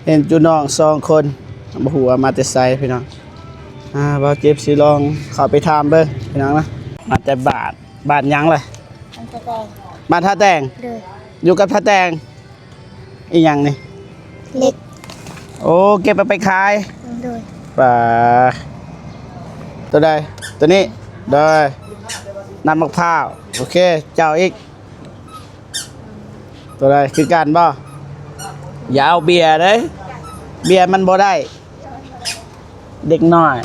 เห็นจุน้อง2 คนบ่ฮู้ว่ามาแต่ไสพี่น้องบ่าวเจ็บสิลองเข้าไปถามเบิ่งพี่น้องนะมาแต่บ้านหยังล่ะบ้านท่าแตงอยู่กับท่าแตงอีหยังนี่เล็กโอ้เก็บไปขายโดยป่าตัวใดตัวนี้โดยน้ำมะพร้าวโอเคเจ้าอีกตัวใดคือกันบ่อย่าเอาเบียร์เด้เบียร์มันบ่ได้เด็กน้อย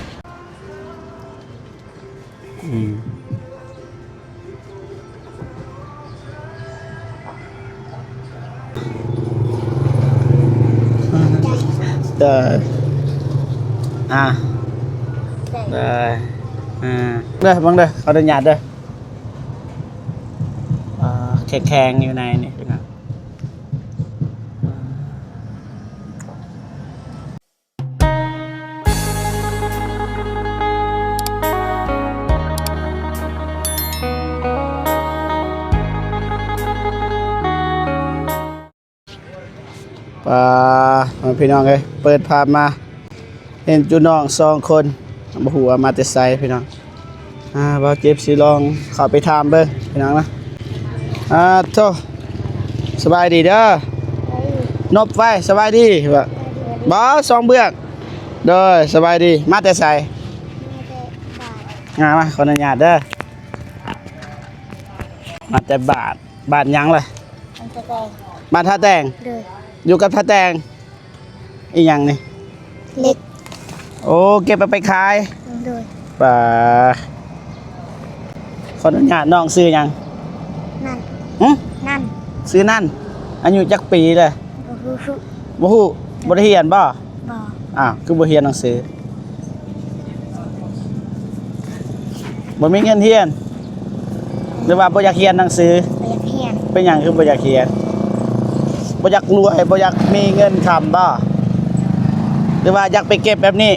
เด้อเด้อบังเด้อขออนุญาตเด้อแข็งอยู่ในนี่นะพี่น้องเอ้ยเปิดภาพมาเห็นจุน้อง2 คนบ่ฮู้ว่ามาแต่ไสพี่น้องบ่าวเจ็บสิลองเข้าไปถามเบิ่งพี่น้องนะโธ่สบายดีเด้อนบไว้สบายดีบ่2 เบื้องเด้อสบายดีมาแต่ไสมาขออนุญาตเด้อมาแต่บ้านหยังล่ะบ้านท่าแตงอยู่กับท่าแตงอีหยังนี่เล็กโอ้เก็บไปขายโดยป่าขออนุญาตน้องซื้อหยังนั่นซื้อนั่นอายุจักปีเลยบ่ฮู้บ่ได้เรียนบ่คือบ่เรียนหนังสือบ่มีเงินเรียนหรือว่าบ่อยากเรียนหนังสือเป็นหยังคือบ่อยากเรียนบ่อยากรวยบ่อยากมีเงินค้ำบ่หรือว่าอยากไปเก็บแบบนี้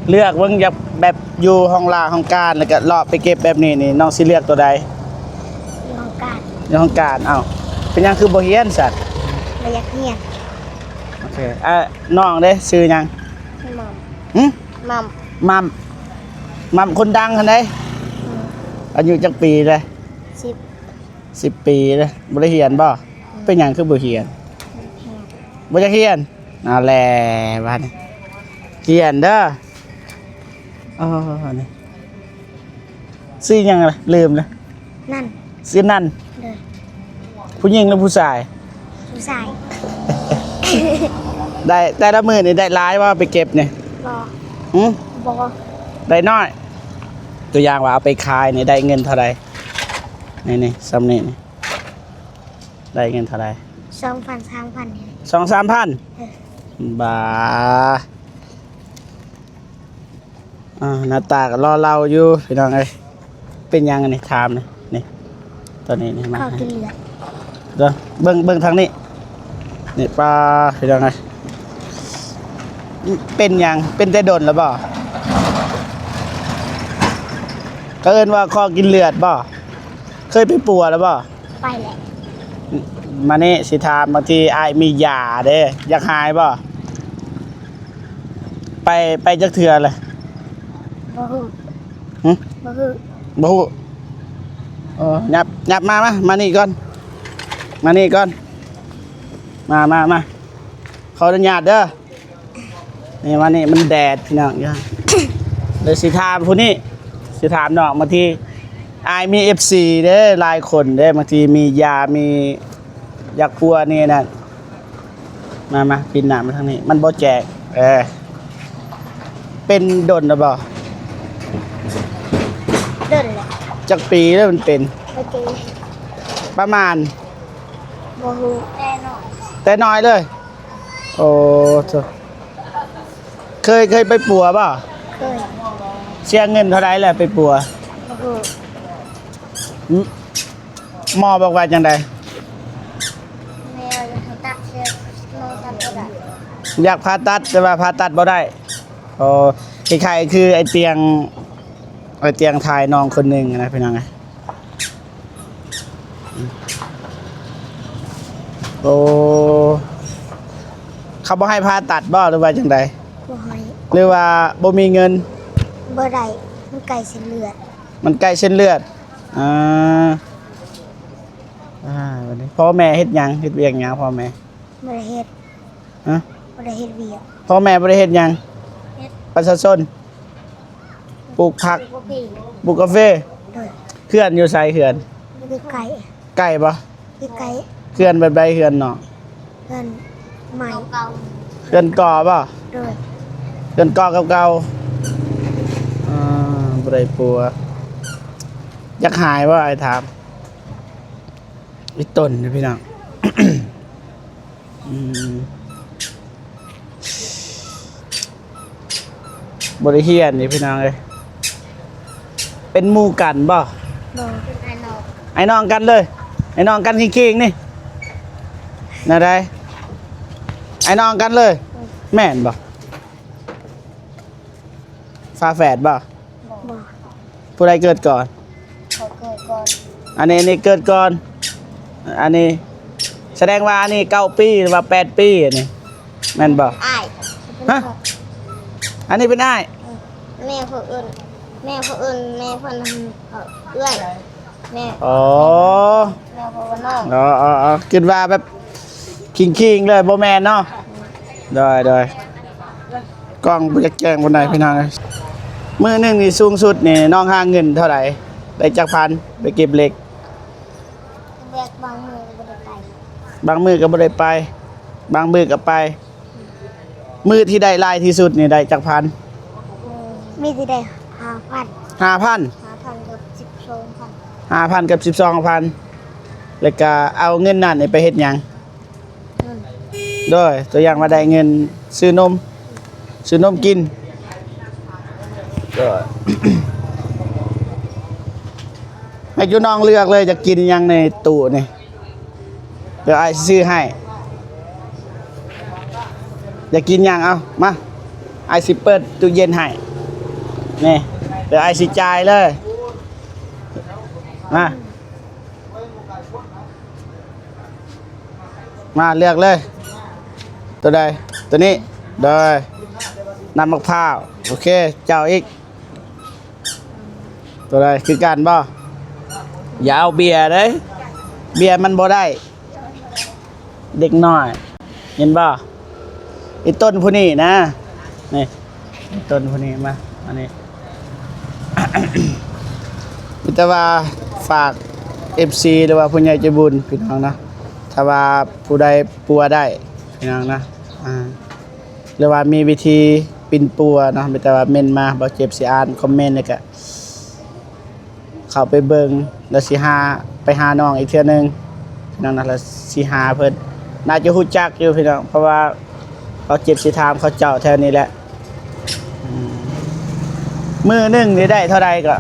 เลือกเบิ่งอยากแบบอยู่ห้องลาห้องการแล้วก็เลาะไปเก็บแบบนี้นี่น้องสิเลือกตัวใดห้องการเอ้าเป็นหยังคือบ่เรียนสัตว์บ่อยากเรียนโอเคน้องเด้ชื่อหยังมัมคนดังคั่นเด้อายุจักปีเลย10 ปีเลยบ่ได้เรียนบ่เป็นหยังคือบ่เรียนบ่อยากเรียนแหละบัดนี้เรียนเด้อนี่ซื้อหยังล่ะลืมเลยนั่นซื้อนั่นผู้หญิงหรือผู้ชายได้แต่ละมื้อนี่ได้หลายว่าไปเก็บนี่บ่ได้น้อยตัวอย่างว่าเอาไปขายนี่ได้เงินเท่าไหร่นี่ซ้ำนี่ได้เงินเท่าไหร่2,000-3,000 2-3,000บาทหน้าตาก็รอเราอยู่พี่น้องเอ้ยเป็นยังนี่ถามนี่ตอนนี้นี่มากินเหลือเด้อเบิ่งทางนี้นี่ปลาพี่น้องเอ้ยเป็นยังเป็นแต่ดนแล้วบ่ก็เอิ้นว่าคอกินเลือดบ่เคยไปปัวแล้วบ่ไปแหละมานี่สิถามบางทีอ้ายมียาเด้อยากหายบ่ไปจักเทื่อเลยบ่ฮู้ยับมานี่ก่อนมาขออนุญาตเด้อนี่มานี่มันแดดพี่น้องย่าเลยสิถามผู้นี้สิถามน้องบางทีอ้ายมี FC เด้อหลายคนเด้บางทีมียามีอยากปัวนี่นั่นมาปินหน้ามาทางนี้มันบ่แจกเป็นดนหรือเปล่าเดินแหละจักปีแล้วมันเป็นประมาณบ่ฮู้แต่น้อยเลยโอ้เคยไปปัวป่ะเคยเสียเงินเท่าไรแหละไปปัวบ่ฮู้หมอบอกว่าจังไดอยากผ่าตัดแต่ว่าผ่าตัดบ่ได้คล้ายๆคือไอเตียงทายน้องคนหนึ่งนะพี่น้องไงโอ้ เขาบ่ให้ผ่าตัดบ่หรือว่าจังได บ่ให้ หรือว่าบ่มีเงิน บ่ได้มันไก่เส้นเลือด มันใกล้เส้นเลือดอ่าวันนี้พ่อแม่เฮ็ดหยังเฮ็ดเวียกหยังพ่อแม่ บ่ได้เฮ็ด ฮะ บ่ได้เฮ็ดเวียก พ่อแม่บ่ได้เฮ็ดหยัง เฮ็ด ประชาชนปลูกผัก บ่พี่ ปลูกกาแฟ โดย เขื่อนอยู่ไสเขื่อน คือไก่ ใกล้บ่ คือไก่ เขื่อนแบบใดเขื่อนเนาะ เพิ่นใหม่เก่า เขื่อนก่อบ่ โดย เขื่อนก่อเก่าๆบ่ได้ปัวอยากหายบ่ไอ้ถามอีต้นนี่พี่น้อง อืมบ่ได้เฮียนนี่พี่น้องเอ้ยเป็นหมู่กันบ่ บ่เป็นไอ้นอก ไอ้น้องกันเลย ไอ้น้องกันจริงๆนี่น่าได้ไอ้น้องกันเลย แม่นบ่ฝาแฝดบ่ บ่ ผู้ใดเกิดก่อน เขาเกิดก่อน อันนี้เกิดก่อน อันนี้แสดงว่าอันนี้9 ปีหรือว่า8 ปีอันนี้แม่นบ่ อ้าย ฮะ อันนี้เป็นอ้าย แม่ผู้อื่นแม่ผู้อื่นแม่เพิ่นเอื้อยแม่ อ๋อ แม่ผู้ว่าน้อง อ๋อคิดว่าแบบคิงๆเลยบ่แม่นเนาะได้กล้องบ่อยากแจ้งบ่ได้พี่น้องเอ้ยมื้อหนึงนี่สูงสุดนี่น้องหาเงินเท่าไหร่ได้จักพันไปเก็บเหล็ก แบกบางมือบ่ได้ไป บางมือก็บ่ได้ไป บางมือก็ไป มือที่ได้หลายที่สุดนี่ได้จักพัน มีที่ได้5,000 5,000 5,000กับ12,000 5,000กับ12,000แล้วก็เอาเงินนั่นนี่ไปเฮ็ดหยัง นั่น ด้วยตัวอย่างว่าได้เงินซื้อนมกินก็ ให้อยู่น้องเลือกเลยจะกินหยังในตู้นี่เดี๋ยวไอ้ายซื้อให้อยากกินหยังเอามาไอ้ายสิเปิดตู้เย็นให้นี่เดี๋ยวไอ้ายสิจ่ายเลยมาเลือกเลย ตัวใดตัวนี้ได้น้ำมะพร้าวโอเคเจ้าอีกตัวใดคือกันบ่อย่าเอาเบียร์เลยเบียร์มันบ่ได้เด็กน้อยเห็นบ่ไอ้ต้นผู้นี้นะนี่ไอ้ต้นผู้นี้มาอันนี้ มิตรว่าฝาก FC หรือว่าผู้ใหญ่ใจบุญพี่น้องนะถ้าว่าผู้ใดปัวได้พี่น้องนะหรือว่ามีวิธีปินปัวเนาะมิตรว่าเม่นมาบ่เจ็บสิอ่านคอมเมนต์นี่ก็เข้าไปเบิ่งแล้วสิหาไปหาน้องอีกเทื่อนึงพี่น้องนะแล้วสิหาเพิ่นน่าจะฮู้จักอยู่พี่น้องเพราะว่าเขาเจ็บสิถามเขาเจ้าแถวนี้แหละมื้อหนึงนี่ได้เท่าใดก็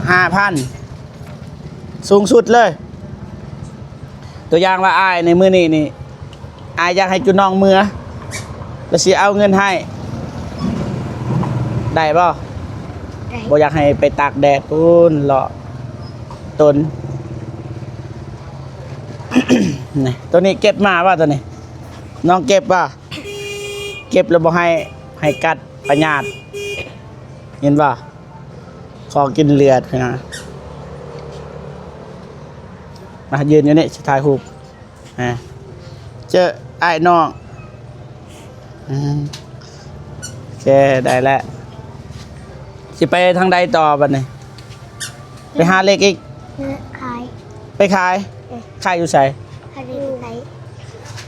5,000 สูงสุดเลย ตัวอย่างว่าอ้ายในมื้อนี้นี่อ้ายอยากให้จุน้องมือแล้วสิเอาเงินให้ได้บ่ ได้ บ่อยากให้ไปตากแดดพูนเลาะต้น นี่ตัวนี้เก็บมาป่ะตัวนี้น้องเก็บป่ะเก็บแล้วบ่ให้กัดปัญญาตเห็นป่ะขอกินเลือดพี่นะมายืนอยู่นี่สิถ่ายรูปเจอไอ้น้องโอเคได้แล้วสิไปทางใดต่อบัดนี้ไปหาเลขอีก ขาย ไปขายขายอยู่ไส ขายได้ไหน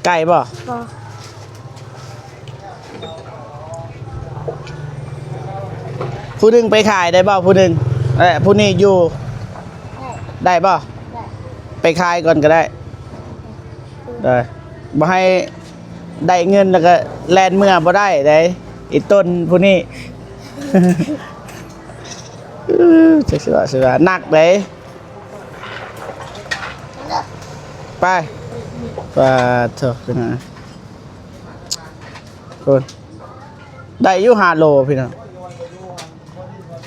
ไก่บ่ บ่ ผู้หนึงไปขายได้บ่ผู้หนึงผู้นี้อยู่ได้บ่ ได้ ไปขายก่อนก็ได้ได้บ่ให้ได้เงินแล้วก็แลนเมื่อบ่ได้ได้อีต้นผู้นี้ จะสิว่าหนักเด้ไปเถอะพี่น้องคนได้อยู่5 โลพี่น้อง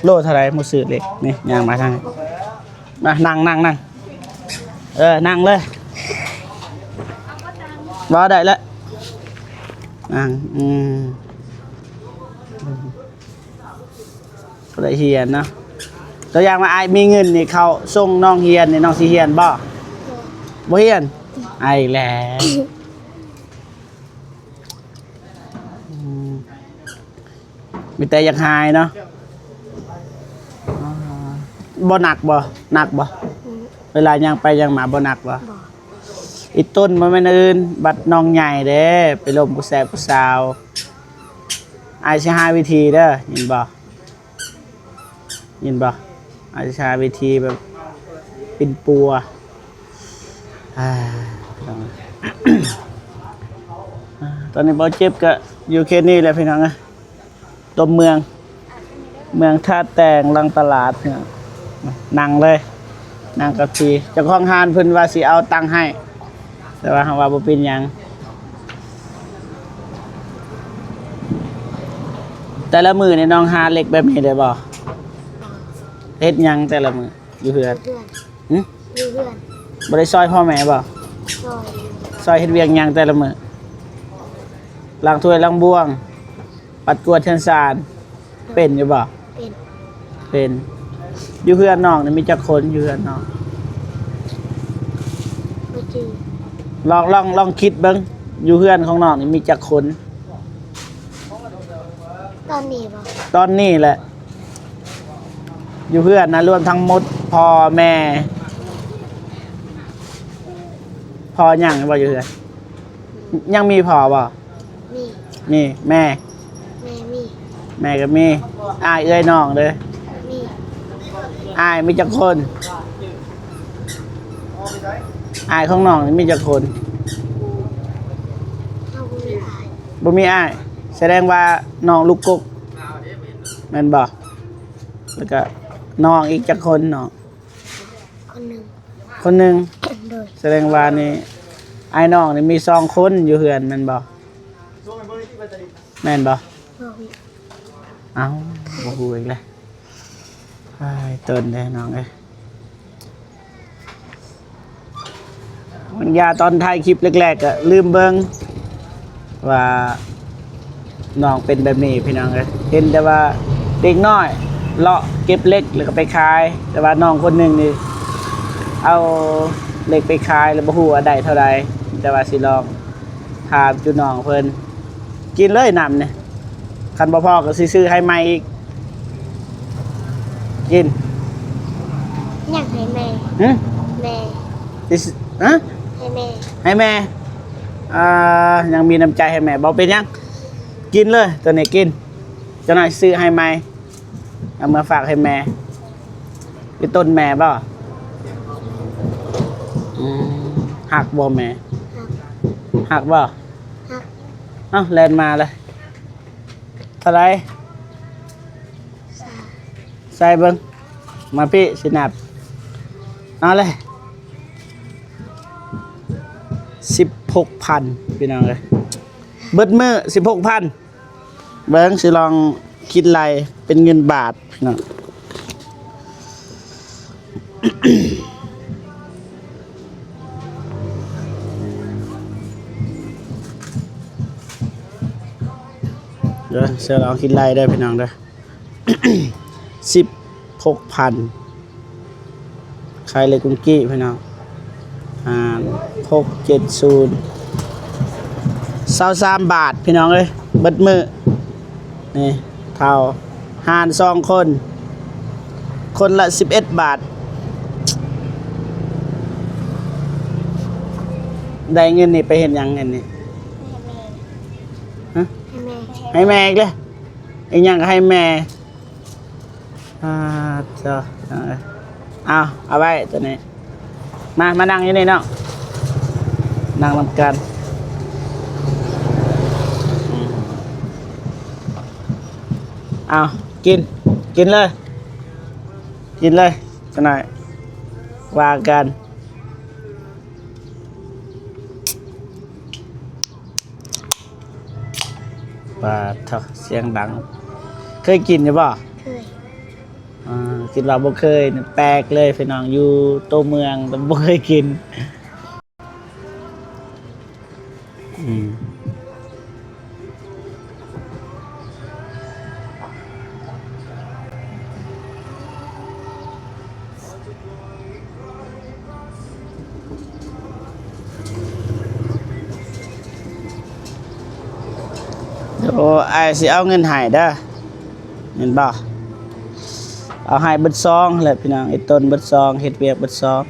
โลเท่าไหร่หมูซื้อเล็กนี่ย่างมาทางนี้มานั่งนั่งนั่งเลยบ่ได้แล้ว อ่างก็ได้เฮียนเนาะตัวอย่างว่าไอ้มีเงินนี่เขาส่งน้องเฮียนนี่น้องสิเฮียนบ่บ่เฮียนไอ้แหละมีแต่อยากหายเนาะบ่หนักบ่หนักบ่เวลายังไปยังมาบ่หนักบ่อีต้นมันไม่อื่นบัดน้องใหญ่เด้ไปลมผู้แสบผู้สาวไอ้สิหาวิธีเด้อยินบ่ยินบ่ไอ้สิหาวิธีแบบปินปัวตอนนี้บ่เจ็บก็อยู่แค่นี้แหละพี่น้องนะตัวเมืองท่าแตงลังตลาดเนี่ยนั่งเลยนั่งกับทีเจ้าของห้านเพิ่นว่าสิเอาตังค์ให้แต่ว่าว่าบ่เป็นหยังแต่ละมือนี่น้องหาเล็กแบบนี้ได้บ่เฮ็ดหยังแต่ละมืออยู่เฮือนหึ อยู่เพื่อน บ่ได้ซอยพ่อแม่บ่ ซอย ซอยเฮ็ดเวียกหยังแต่ละมือล้างถ้วยล้างบ้วงปัดกวาดเชิญสารเป็นอยู่บ่ เป็น เป็นอยู่เฮือนน้องนี่มีจักคนอยู่เฮือนน้อง บ่จือ ลองคิดเบิ่งอยู่เฮือนของน้องนี่มีจักคน ตอนนี้บ่ ตอนนี้แหละ อยู่เพื่อนนะรวมทั้งหมดพ่อแม่พ่อยังบ่อยู่เพื่อนยังมีพ่อบ่ มี นี่แม่ แม่มี แม่ก็มีอ้ายเอ้ยน้องเด้อ มี อ้ายมีจักคนอ้ายของน้องนี่มีจักคน เฮาบ่มีอาย บ่มีอ้ายแสดงว่าน้องลูกกกแม่นบ่แล้วก็น้องอีกจักคนน้อง คนหนึง คนหนึง โดย แสดงว่านี่ไอ้น้องนี่มี2คนอยู่เฮือนแม่นบ่แม่นบ่ บ่มี เอ้าบ่ฮู้อีกแล้วไอ้ต้นเด้น้องเอ้ยมันยาตอนถ่ายคลิปแรกๆก็ลืมเบิ่งว่าน้องเป็นแบบนี้พี่น้องเอ้ยเห็นแต่ว่าเด็กน้อยเลาะเก็บเหล็กแล้วก็ไปขาย แต่ว่าน้องคนหนึงนี่เอาเหล็กไปขายแล้วบ่ฮู้ว่าได้เท่าใดแต่ว่าสิลองถามจุน้องเพิ่นกินเลยน้ำเนี่ยคันบ่พอก็สิซื้อให้ใหม่อีกกิน อยากให้แม่ หึ แม่ สิซื้อฮะ ให้แม่ ให้แม่ยังมีน้ำใจให้แม่บ่เป็นหยังกินเลยตัวนี้กินเจ้าหน่อยซื้อให้ใหม่เอามาฝากให้แม่คือต้นแม่บ่หักบ่แม่ ฮัก หักบ่ ฮัก เอ้าแลนมาเลยเท่าไหร สา ใส่เบิ่งมาพี่สินับเอาเลย16,000พี่น้องเลยเบิดมื้อ16,000เบิ่งสิลองคิดไรเป็นเงินบาทพี่น้อง เดี๋ยวเสือลองคิดไรได้พี่น้องเด้อ 16,000ขายเลยกุ้งกี้พี่น้อง670 23 บาทพี่น้องเอ้ยเบิดมือนี่เท่าหาร2คน คนละ11 บาท ได้เงินนี่ไปเห็นยังเงินนี่ฮะ ให้แม่ ให้แม่อีกเลยอีกอย่างก็ให้แม่เจ้าเอาไว้ตัวนี้มานั่งอยู่นี่เนาะนั่งนำกันกินเลยจะหน่อยว่ากันปลาเถาะเสียงดังเคยกินใช่ป่ะ เคย คิดว่าบ่เคยแปลกเลยพี่น้องอยู่ตัวเมืองแต่บ่เคยกิน โอ้ไอ้ายสิเอาเงินให้เด้อเห็นบ่เอาให้เบิดซองแหละพี่น้องไอ้ต้นเบิดซองเฮ็ดเวียกเบิดซอง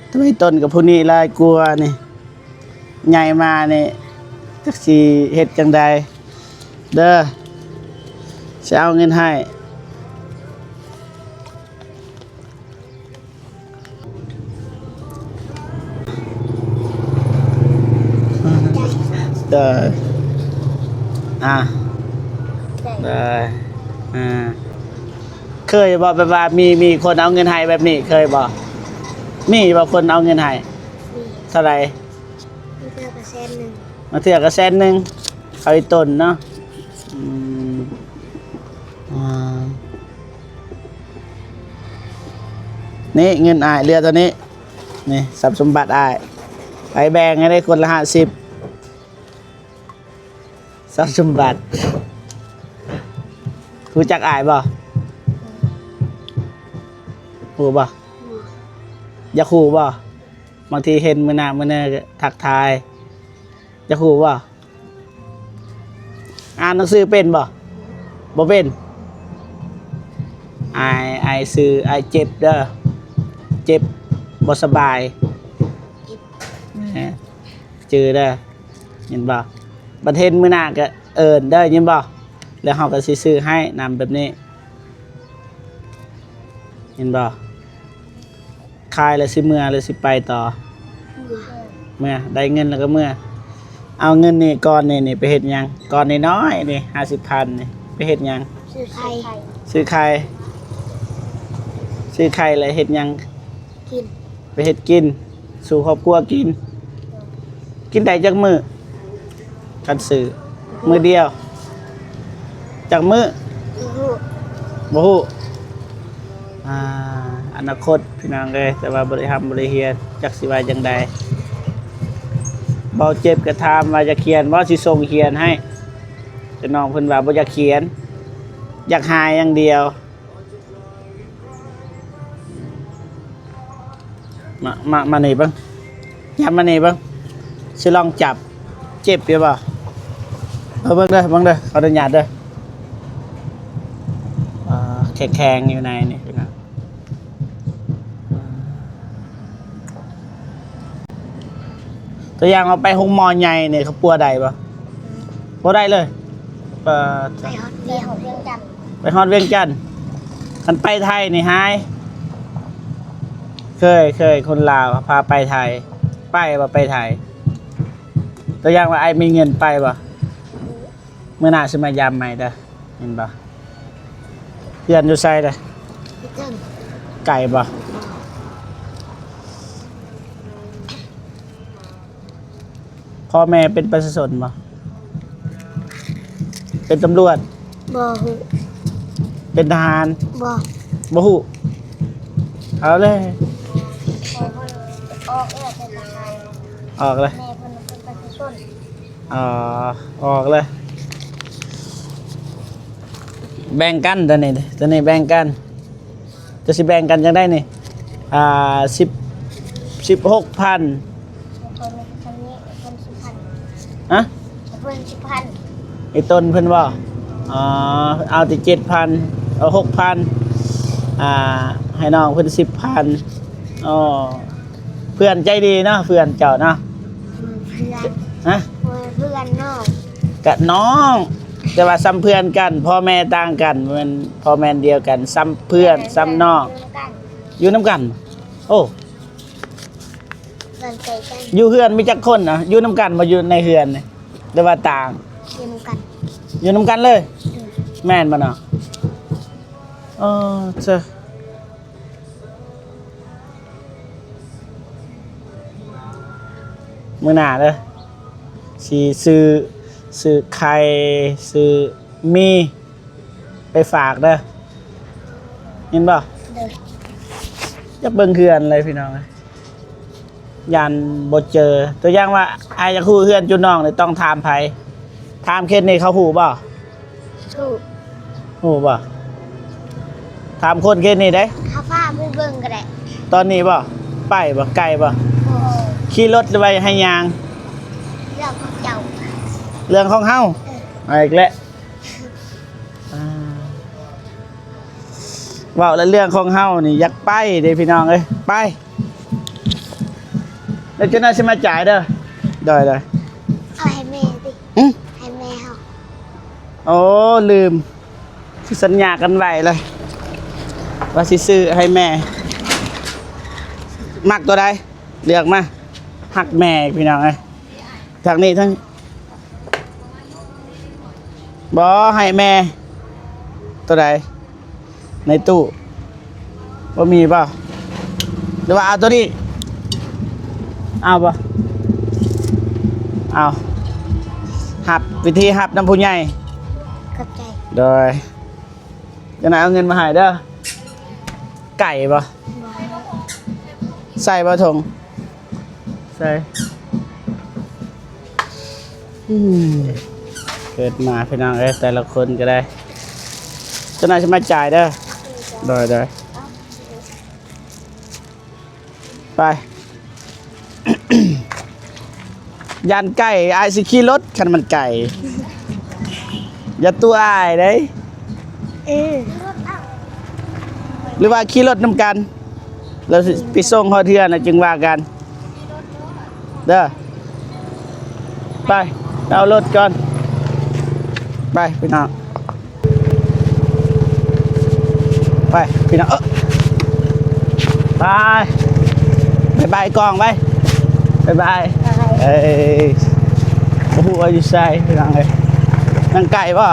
แต่ไอ้ต้นกับผู้นี้หลายกลัวนี่ใหญ่มานี่จักสิเฮ็ดจังใดเด้อสิเอาเงินให้เด้ออ่ะ ได้ ได้เคยบอกแบบว่ามีคนเอาเงินให้แบบนี้เคยบอกมีบอกคนเอาเงินให้ มี เท่าไหร่ มีเพื่อนกระเซ็นหนึ่ง มาเทื่อก็100,000เอาอีต้นเนาะอืมอ่านี่เงินอายเรือตัวนี้นี่ทรัพย์สมบัติอายไปแบ่งให้ได้คนละ50ทรัพย์สมบัติรู้จักอายบ่ฮู้บ่อยากฮู้บ่บางทีเห็นมื้อหน้ามื้อเนื้อก็ทักทายอยากฮู้บ่อ่านหนังสือเป็นบ่บ่เป็นอายซื้ออายเจ็บเด้อเจ็บบ่สบายแหมจือเด้อเห็นบ่บัดเห็นมื้อหน้าก็เอิ้นเด้อยินบ่แล้วเฮาก็สิซื้อให้นำแบบนี้เห็นบ่ขายแล้วสิเมื่อแล้วสิไปต่อเมื่อได้เงินแล้วก็เมื่อเอาเงินนี่ก้อนนี่ไปเฮ็ดหยังก้อนน้อยๆนี่50,000นี่ไปเฮ็ดหยัง ซื้อไข่ ซื้อไข่ซื้อไข่แล้วเฮ็ดหยัง กิน ไปเฮ็ดกินสู่ครอบครัวกินกินได้จักมื้อกันซื้อมื้อเดียวจักมื้อ ลูก บ่ฮู้อนาคตพี่น้องเอ้ยแต่ว่าบ่ได้ทำบ่ได้เรียนจักสิว่าจังใดเบาเจ็บก็ถามว่าจะเขียนบ่สิส่งเขียนให้แต่น้องเพิ่นว่าบ่อยากเขียนอยากหายอย่างเดียวมานี่เบิ่งยับมานี่เบิ่งสิลองจับเจ็บอยู่บ่เบิ่งเด้อขออนุญาตเด้อแข็งๆอยู่ในนี่พี่น้องตัวอย่างเอาไปห้องหมอใหญ่เนี่ยเขาปัวได้ปะปัวได้เลยไปฮอตเรียของเพื่อนกัน ไปฮอดเวียงจันทน์คันไปไทยนี่หายเคยคนลาวพาไปไทยไปไปไทยตัวอย่างว่าไอ้มีเงินไปปะเมื่อหน้าสิมายามใหม่เด้อเห็นปะเพื่อนอยู่ไสเด้อ พี่เติ้ล ไก่ปะพ่อแม่เป็นประชาชนปะเป็นตำรวจ บ่หู เป็นทหาร บ่ บ่ฮู้เอาเลย พอเพิ่นออกเป็นทหาร ออกเลย แม่เพิ่นเป็นประชาชน อ๋อออกเลยแบ่งกันตัวนี้แบ่งกันจะสิแบ่งกันจังได้นี่16,000 เพิ่นคนนี้เพิ่น10,000 ฮะ เพิ่น10,000 ไอ้ต้นเพิ่นว่าอ๋อเอาที่7,000เอา6,000ให้น้องเพิ่น10,000อ๋อเพื่อนใจดีเนาะเพื่อนเจ้าเนาะ เพื่อน ฮะ เพื่อนน้อง กะน้องแต่ว่าซ้ำเพื่อนกันพ่อแม่ต่างกันมันพ่อแม่เดียวกันซ้ำเพื่อนซ้ำน้องอยู่น้ำกัน โอ้ เพื่อนใจกัน อยู่เฮือนมีจักคนนะอยู่น้ำกันมาอยู่ในเฮือนนี่แต่ว่าต่าง เรียนกัน อยู่น้ำกันเลย แม่นบ่เนาะเออเจ้ามื้อหน้าเด้อสิซื้อไข่ซื้อมีไปฝากเด้อเห็นบ่ เด้อ จะเบิ่งเฮือนเลยพี่น้องยันบ่เจอ ตัวอย่างว่าอายจะฮู้เฮือนจุน้องนี่ต้องถามไผถามเขตนี่เขาฮู้บ่ ถูก ฮู้บ่ถามคนเขตนี่ได้ ข้าฟ้าไปเบิ่งก็ได้ ตอนนี้บ่ไปบ่ไกลบ่ โอ้ ขี่รถหรือว่าให้ยาง เรื่องของเจ้า เรื่องของเฮา เอาอีกแล้วเว้าแล้วเรื่องของเฮานี่อยากไปเด้พี่น้องเอ้ยไปแล้วเจ้าหน้าสิมาจ่ายเด้อได้ เอาให้แม่ดิ หึ ให้แม่เฮา โอ้ลืมที่สัญญากันไว้เลยว่าสิซื้อให้แม่มักตัวใดเลือกมาหักแม่พี่น้องเอ้ยทางนี้ทั้งบ่ให้แม่ตัวใดในตู้ว่ามีเปล่าหรือว่าเอาตัวนี้เอาป่ะเอาหับวิธีหับน้ำผู้ใหญ่ ขอบใจ โดยจะไหนเอาเงินมาให้เด้อไก่ป่ะใส่ป่ะทงใส่เกิดมาพี่น้องเอ้ยแต่ละคนก็ได้เจ้านายจะมาจ่ายเด้อโดยไป ยันไก่ไอซิขี่รถคันมันไก่อย่าตัวอายเด้ยหรือว่าขี่รถน้ำกันเราสิไปส่งฮอเทือนะจึงว่ากันเด้อไปเอารถก่อนไปพี่น้องไปพี่น้องไปบายกองไปบายเอ้ยโอ้โหอยู่ใส่พี่น้องเลยนั่งไก่ป่ะ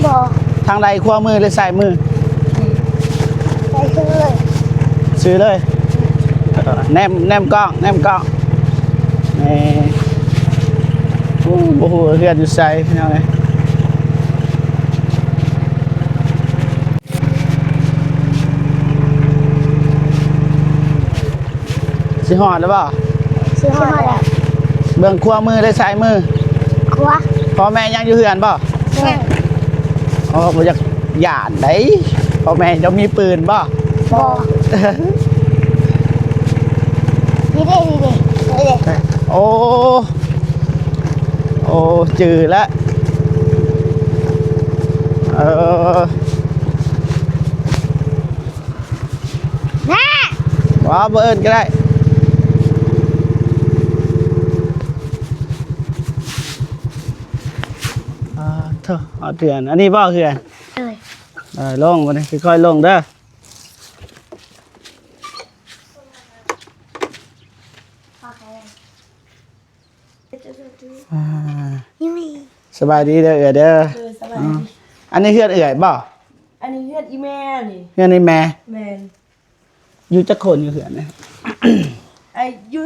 บ่ ทางใดขวามือหรือซ้ายมือ ไปซื้อเลย ซื้อเลยแนมกล้องนี่โอ้โหเรียนอยู่ใส่พี่น้องเลยสิหอดหรือเปล่า ซื้อมาแล้ว เบื้องขวามือหรือซ้ายมือ ครัว พ่อแม่ยังอยู่เฮือนเปล่า แม่ อ๋อผมอยากหยาดได้พ่อแม่จะมีปืนเปล่า บ่นี่เด้นี่เด้นี่เด้ โอ้จืดแล้วแม่ ว้าเบิร์นก็ได้เถอะเอาเถื่อนอันนี้บ่เถื่อน เลย ลงมาเลยค่อยๆลงเด้อนี่มี สบายดีเด้อเด้อ สบายดี อันนี้เฮือนบ่ อันนี้เพื่อนอีแม่นี่ เฮือนในแม่ แมน อยู่จักคนอยู่เฮือนนะ ไอ้อยู่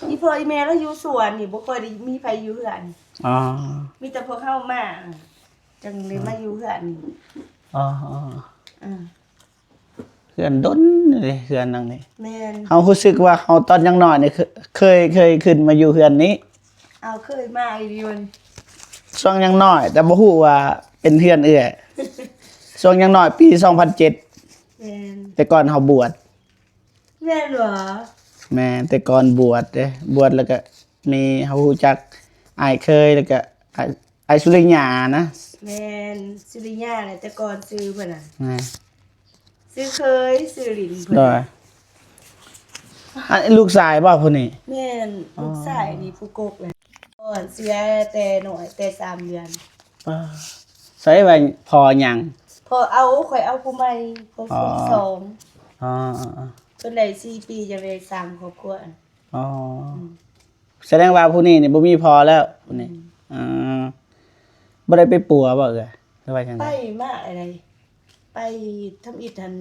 อีพ่ออีแม่แล้วอยู่สวนนี่บ่ค่อยได้มีไผอยู่เฮือน อ๋อ มีแต่พวกเฮามาจังเลยมาอยู่เฮือนนี่ อ๋อ อ่า เฮือนดนเลยเฮือนนั่งนี่ แม่น เฮารู้สึกว่าเฮาตอนยังน้อยนี่เคยขึ้นมาอยู่เฮือนนี้ เอาเคยมาอีดีมัน ช่วงยังน้อย แต่บ่ฮู้ว่าเป็นเฮือนช่วงยังน้อยปี 2007 แม่น แต่ก่อนเฮาบวช แม่นเหรอ แม่แต่ก่อนบวชเด้บวชแล้วก็มีเฮารู้จักอ้ายเคยแล้วก็อ้ายสุริยานะ แม่นสุริยาน่ะแต่ก่อนซื้อเพิ่นน่ะ นะ ซื้อเคยซื้อหลินเพิ่น ได้อันลูกชายบ่ผู้นี้ แม่นลูกชายนี่ผู้กกเลยก่อนเสียแต่น้อยแต่3เดือน ใส่ไว้พอหยัง พอเอาข่อยเอาผู้ใหม่พอผู้สอง อ๋อ เพิ่นได้4ปีจะได้สร้างครอบครัว อ๋อแสดงว่าผู้นี้นี่บ่มีพอแล้วผู้นี้บ่ได้ไปปัวบ่เอ่ยหรือว่าจังได ไปมาอะไร ไปทำอิฐทัน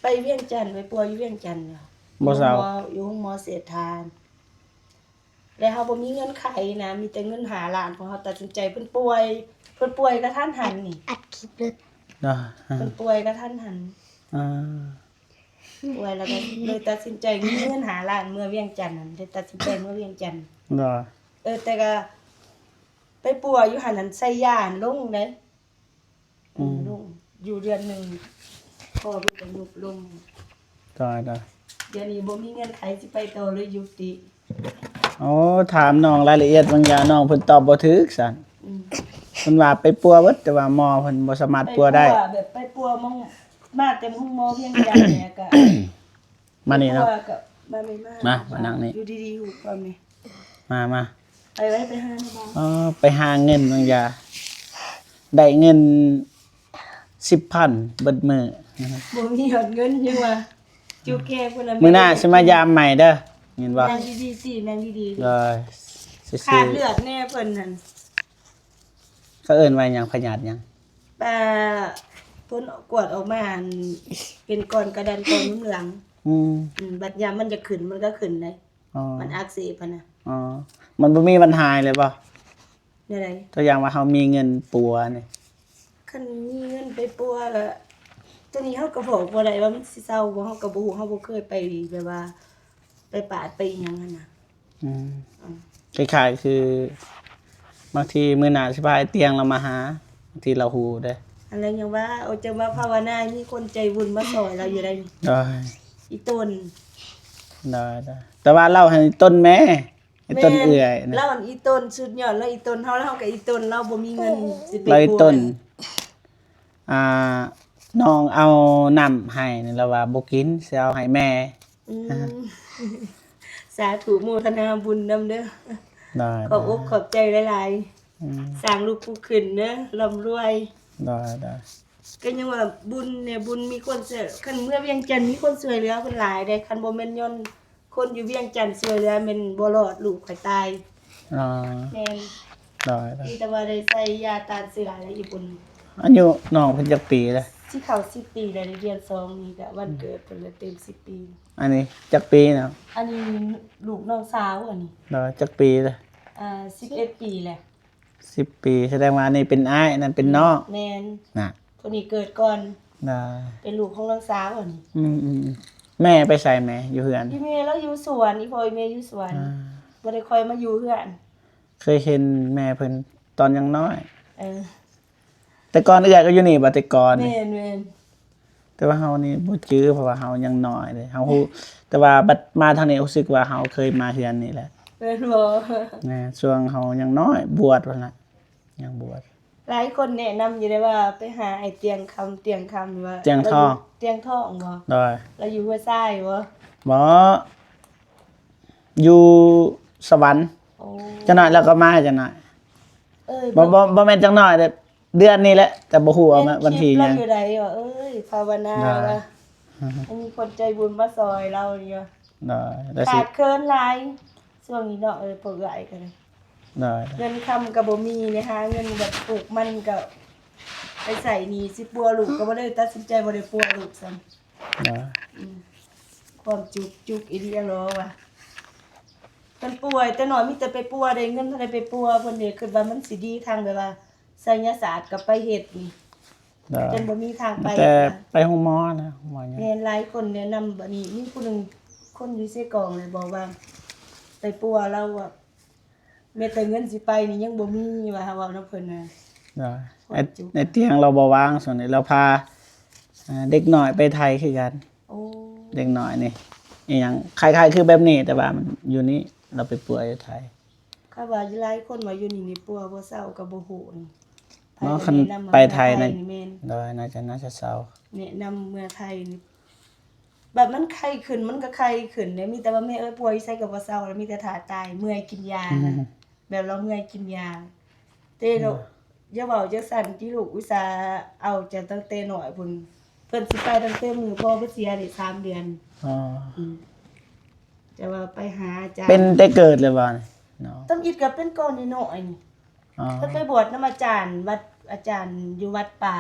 ไปเวียงจันทน์ไปปัวอยู่เวียงจันทน์น่ะ บ่เซา อยู่ห้องหมอเศรษฐานแล้วเฮาบ่มีเงินไขนะ มีแต่เงินหาล้านของเฮาตัดสินใจเพิ่นป่วยกระทันหันนี่ อัดคลิปเลย เนาะ เพิ่นป่วยกระทันหัน อ่า ป่วยแล้วก็เลยตัดสินใจมีเงินหาล้านเมื่อเวียงจันทน์นั่นเลยตัดสินใจเมื่อเวียงจันทน์ เนาะ แต่ก็ไปปัวอยู่หันนั้นใส่ยานลงเด้ลงอยู่เดือนหนึงพอไปยุบลง ได้ เดี๋ยวนี้บ่มีเงินไขสิไปต่อเลยยุติ อ๋อถามน้องรายละเอียดบางอย่างน้องเพิ่นตอบบ่ถูกซั่น อืม เพิ่นว่าไปปัวเบิดแต่ว่าหมอเพิ่นบ่สามารถปัวได้ แบบไปปัวมองมาเต็มห้องหมอเพียงใดเนี่ยก็ มานี่เนาะ ปัวก็มาไม่มา มานั่งนี่ อยู่ดีๆหูความนี่ มา ไปไว้ไปหาในบ้าน ไปหาเงินบางอย่างได้เงิน 10,000เบิดมื้อ บ่มีหยอดเงินยังว่าจูแก่พุ่นน่ะ มื้อหน้าสิมายามใหม่เด้อเห็นบ่ นางดีๆสินางดี เลยสิ ๆขาดเลือดแน่เพิ่นนั่น เขาเอิ้นว่าหยังพยาธิหยัง ผลกวดออกมาอันเป็นก้อนกระดานก้อนเหลือง อืม บัดยามมันจะขึ้นมันก็ขึ้นได้ อ๋อ มันอักเสบอะนะ อ๋อมันบ่มีวันหายเลยป่ะ เนี่ยได ตัวอย่างว่าเฮามีเงินปัวนี่ คันมีเงินไปปัวแล้วตัวนี้เฮาก็บอกบ่ได้ว่ามันสิเศร้าบ่เฮาก็บ่ฮู้เฮาบ่เคยไปแบบว่า ไปปาดไปอิหยังนั่นน่ะ อืมคล้ายๆคือบางทีมื้อหน้าสิพาไอ้เตียงเรามาหาบางทีเราฮู้เด้อ อะไรอย่างว่าเอาจะมาภาวนามีคนใจบุญมาสอนเราอยู่ได้นี่ ได้ อีต้น ได้แต่ว่าเล่าให้ต้นแม่ไอ้ต้นเอื่อยนะ เราอันอีต้นสุดยอดแล้วอีต้นเฮาแล้วเฮาก็อีต้นเราบ่มีเงินสิไป เราไอ้ ปัว ต้นอ่าน้องเอาน้ำให้นี่แล้วว่าบ่กินสิเอาให้แม่ อืมสาธุโมทนาบุญนำเด้อ ได้ ขอบอกขอบใจหลาย อืม ๆสร้างลูกผู้ขึ้นเด้อร่ำรวย ได้ ก็ยังว่าบุญเนี่ยบุญมีคนช่วยคันเมื่อเวียงจันทน์มีคนช่วยเหลือเพิ่นหลายได้คันบ่แม่นย้อนคนอยู่เวียงจันทน์ช่วยเหลือแม่นบ่รอดลูกข่อยตาย อ่า แม่น ได้ มีแต่ว่าได้ใส่ยาต้านเชื้ออะไรอีบุญ อายุน้องเพิ่นจักปีแล้ว สิเข้า10 ปีแล้วในเดือน2นี้ก็วันเกิดเพิ่นเลยเต็ม10 ปี อันนี้จักปีแล้ว อันนี้ลูกน้องสาวอันนี้ ได้จักปีแล้ว 11 ปีแหละ 10 ปีแสดงว่านี่เป็นอ้ายนั่นเป็นน้อง แม่น น่ะ คนนี้เกิดก่อน ได้ เป็นลูกของน้องสาวอันนี้ แม่ไปใส่แม่อยู่เฮือน พี่เมย์แล้วอยู่สวนอีพ่ออีเมย์อยู่สวน อ่า บ่ได้ค่อยมาอยู่เฮือน เคยเห็นแม่เพิ่นตอนยังน้อย เออ แต่ก่อนเอื้อยก็อยู่นี่บ่แต่ก่อน แม่ นี่ นแม่น แต่ว่าเฮานี่บ่จื้อเพราะว่าเฮายังน้อยเลยเฮาฮู้แต่ว่าบัดมาทางนี้รู้สึกว่าเฮาเคยมาเฮือนนี่แหละ แม่นบ่ นะช่วงเฮายังน้อยบวชพุ่นน่ะยังบวช หลายคนแนะนำอยู่ได้ว่าไปหาไอ้เตียงคำว่า เตียงทอง เตียงทองบ่ ได้ แล้วอยู่ห้วยทรายบ่ บ่อยู่สวรรค์ โอ้ จังหน่อยแล้วก็มาจังหน่อย เอ้ย บ่แม่นจังหน่อยเดือนนี้แหละแต่บ่ฮู้ว่าวันที่ห เรา ยัง อยู่ใดว่าเอ้ยภาวนา ได้ ว่าให้มีคนใจบุญมาซอยเราเนี่ย ได้แล้วสิ ขาดเคินหลายช่วงนี้เนาะพวกหลายกัน ได้ เงินคำก็บ่มีนะคะเงินแบบปลูกมันก็ไปใส่หนี้สิปัวลูกก็บ่ได้ตัดสินใจบ่ได้ปัวลูกซ้ำ ได้ ความจุกอีเดียรอว่ะเพิ่นป่วยแต่น้อยมีแต่ไปปัวได้เงินเท่าใดไปปัวเพิ่นนี่คิดว่ามันสิดีทางแบบว่าไสยศาสตร์กับไปเฮ็ดนี่ ได้ จนบ่มีทางไป แต่ ค่ะ ไปห้องหมอนะหมอยัง แม่นหลายคนแนะนำบัดนี้มีผู้หนึงคนอยู่เสกองเลยบอกว่า ไปปัวเราอ่ะแม้แต่เงินสิไปนี่ยังบ่มีว่าเว้านำเพิ่นน่ะ ได้ไอ้เตียงเราบ่วางส่วนนี้เราพาเด็กน้อยไปไทยคือกัน โอ้ เด็กน้อยนี่อีหยังคล้ายๆคือแบบนี้แต่ว่ามันอยู่นี่เราไปป่วยอยู่ไทย ข้าว่าหลายคนว่าอยู่นี่มีปัวบ่เศร้าก็บ่ฮู้นี่ เนาะคัน แะำมา ไปไทยนะ แม่น ได้น่าจะเศร้า แนะนำเมืองไทยนี่แบบมันไข้ขึ้นมันก็ไข้ขึ้นเนี่ยมีแต่ว่าแม่ป่วยใส่กับบ่เศร้าแล้วมีแต่ท่าตายเมื่อยกินยานะแบบเราเมื่อยกินยาแต่เราอย่าเว้าจังซั่นที่ลูกอุตส่าห์เอาจะตั้งแต่น้อยพุ่นเพิ่นสิไปตั้งแต่มื้อพ่อเพิ่นเสียได้3เดือน อ๋อ จะว่าไปหาอาจารย์ เป็นได้เกิดเลยบ่เนี่ยเนาะ ต้องอิดก็เป็นก้อนน้อยๆนี่ อ๋อ เพิ่นไปบวชนำอาจารย์วัดอาจารย์อยู่วัดป่า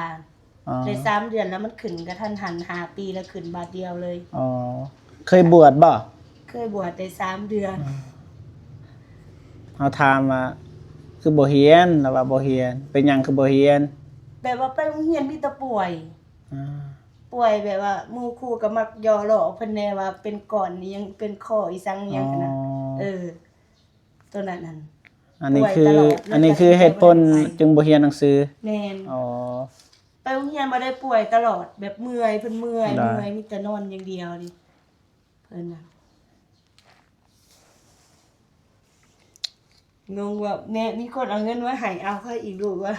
อ๋อ ได้3เดือนแล้วมันขึ้นกระทันหัน5ปีแล้วขึ้นบาทเดียวเลย อ๋อเคยบวชบ่ เคยบวชได้3เดือน เฮาถามว่าคือบ่เฮียนแล้วว่าบ่เฮียนเป็นหยังคือบ่เฮียน แบบว่าไปโรงเรียนมีแต่ป่วย อ่า ป่วยแบบว่าหมู่ครูก็มักย่อหลอกเพิ่นแน่ว่าเป็นก่อนนี่ยังเป็นข้ออีสังอิหยังกันนะตัวนั้นนั่น อันนี้คือ ป่วยตลอด อันนี้คือเหตุผล เลย จึงบ่เรียนหนังสือ แม่น อ๋อ ไปโรงเรียนบ่ได้ป่วยตลอดแบบเมื่อยเพิ่นเมื่อย ได้ เมื่อยมีแต่นอนอย่างเดียวดิเพิ่นน่ะ งงว่าแม่มีคนเอาเงินมาให้เอาค่อยอีกลูกว่า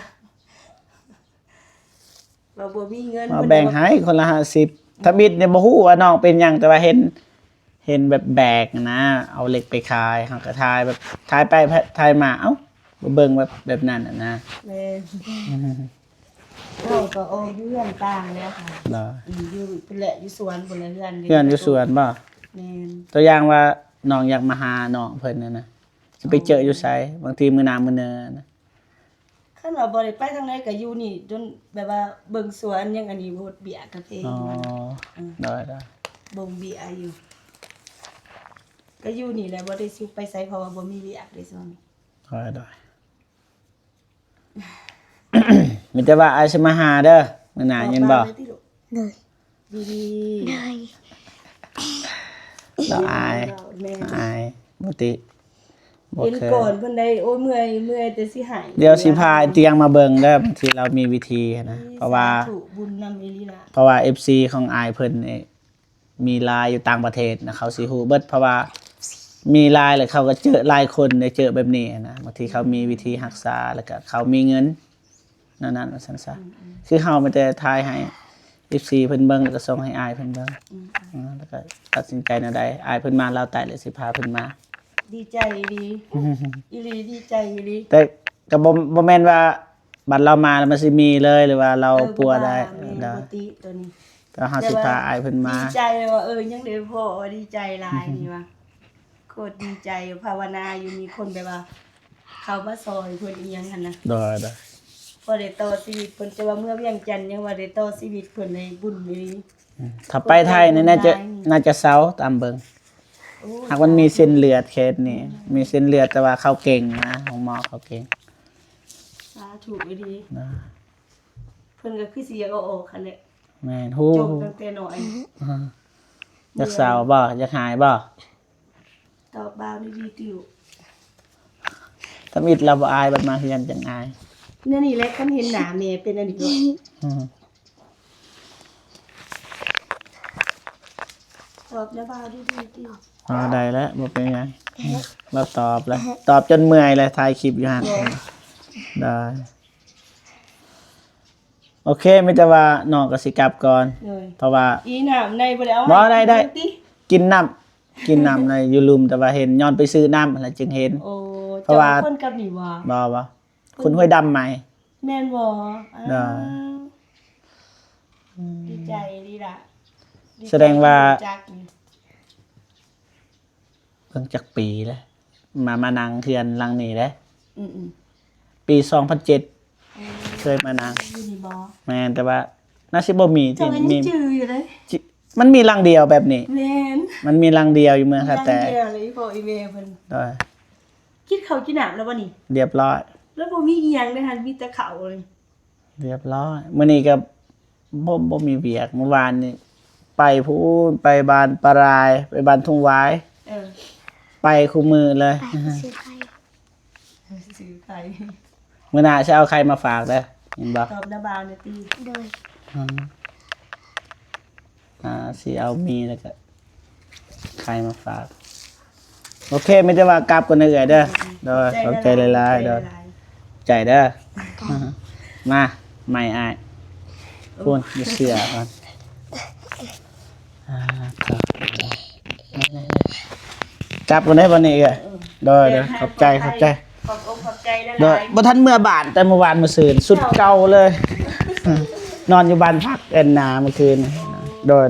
เราบ่มีเงิน มาแบ่งให้คนละ50ถ้ามิดเนี่ยบ่ฮู้ว่าน้องเป็นหยังแต่ว่าเห็นแบบแบกนะเอาเหล็กไปขายเฮาก็ทายแบบทายไปทายมาเอ้าบ่เบิ่งแบบนั้นน่ะนะ แม่เราก็โอ้เรื่องต่างแล้วค่ะ เหรอ อยู่เป็นแหละอยู่สวนบนเรือน เพื่อนอยู่สวนบ่ แม่น ตัวอย่างว่าน้องอยากมาหาน้องเพิ่นน่ะนะสิไปเจออยู่ไสบางทีมื้อหน้ามื้อเนินนะ คันว่าบ่ได้ไปทางไหนก็อยู่นี่จนแบบว่าเบิ่งสวนยังอันนี้โหดเบียกาแฟ อ๋อได้ บ่งเบียอยู่ก็อยู่นี่แหละบ่ได้สิไปไสเพราะว่าบ่มีเบียกได้ซ่อน ได้ มีแต่ว่าอายสิมาหาเด้อมื้อหน้ายินบ่ เลย ดี เลย เราอาย แม่ อายบ่ติบ่ เห็น เคย ก่อนเพิ่นได้โอ้ยเมื่อยแต่สิหาย เดี๋ยวสิพาเตียงมาเบิ่งเด้อบางทีเรามีวิธีนะเพราะว่า ถูกบุญนำอีหลีล่ะ เพราะว่า FC ของอายเพิ่นนี่มีไลน์อยู่ต่างประเทศนะเขาสิฮู้เบิดเพราะว่ามีไลน์แล้วเขาก็เจอหลายคนได้เจอแบบนี้นะบางทีเขามีวิธีรักษาแล้วก็เขามีเงินนั่นๆว่าซั่นซะคือเฮามันแต่ทายให้ FC เพิ่นเบิ่งแล้วก็ส่งให้อายเพิ่นเบิ่งแล้วก็ตัดสินใจแนวใดอายเพิ่นมาลาวใต้แล้วสิพาเพิ่นมา ดีใจดีอีหลีดีใจอีหลี แต่ก็บ่แม่นว่าบัดเรามาแล้วมันสิมีเลยหรือว่าเราปัวได้ มี ได้ ปกติตัวนี้ ก็เฮาสิพาอายเพิ่นมา ดีใจว่ายังได้พ่อดีใจหลายนี่ว่าโคตรดีใจภาวนาอยู่มีคนแบบว่า เขามาซอยเพิ่นอีหยังหั่นนะ ได้ บ่ได้ต่อชีวิตเพิ่นจะว่าเมื่อเวียงจันทน์ยังว่าได้ต่อชีวิตเพิ่นในบุญนี้ ถ้าไปไทยนี่น่าจะเซาตามเบิ่ง โอ้ หากมันมีเส้นเลือดเคสนี่มีเส้นเลือดแต่ว่าเขาเก่งนะของหมอเขาเก่ง สาธุอีหลี นะ เพิ่นก็คือสิอยากเอาออกคั่นแหละ แม่นฮู้ จมตั้งแต่น้อย อยากสาวบ่อยากหายบ่ ตอบบ่าวดีๆติว ถ้ามิดเราบ่อายบัดมาเฮียนจังอาย เนี่ยนี่แหละคันเห็นหน้าแม่เป็นอันนี้บ่ อืม ตอบแล้วบ่าวดีๆติว ได้แล้วบ่เป็นหยังเราตอบแล้วตอบจนเมื่อยเลยถ่ายคลิปอยู่หั่นได้โอเคไม่แต่ว่าน้องก็สิกลับก่อน เลย เพราะว่า อีน้ำในบ่ได้เอา บ่ได้ ติ กินน้ำในอยู่ลุมแต่ว่าเห็นย้อนไปซื้อน้ำแล้วจึงเห็น โอ้ เพราะว่า จ้คนกับนี่ว่า บ่คุณห้วยดำไหม แม่นบ่ ได้ ดีใจดีล่ะใจ แสดงว่า จักนี่ เพิ่งจักปีแล้วมานั่งเทือนหลังนี้แล้ว อืม ปี2007เคยมานั่ง อยู่นี่บ่ แม่นแต่ว่าน่าสิบ่มี เจ้า ที่ ก็ มี ยังจืออยู่เลย มันมีหลังเดียวแบบนี้ แม่น มันมีหลังเดียวอยู่เมืองท่าแต่ ยังเดียวเลยอีพ่ออีแม่เพิ่น ได้ คิดเขาวกินน้ำแล้วบ่นี่ เรียบร้อย แล้วบ่มีอีหยังเลยหั่นมีแต่ข้าวเลย เรียบร้อยมื้อนี้ก็บ่มีเวียกเมื่อวานนี่ไปพูนไปบ้านปลารายไปบ้านทุ่งหวาย เออ ไปคู่มือเลย ไปซื้อไข่ ซื้อไข่ มื้อหน้าจะเอาใครมาฝากเด้อเห็นบ่ ตอบหน้าบ่าวเนี่ยติ เลย สิเอามีแล้วก็ใครมาฝากโอเคไม่ได้ว่ากลับกันเอื่อยเด้อโดยขอบใจหลายๆเด้อใจเด้อมาไม่อายพูนอย่าเสือก่อนครับกลับกันได้วันนี้เอ้ยโดยขอบใจขอบองค์ขอบใจห โด ลาย ย บ่ทันเมื่อบานแต่เมื่อวานมื้อซืนสุดเก่าเลย นอนอยู่บ้านพักเอ็นนาเมื่อคืนโดย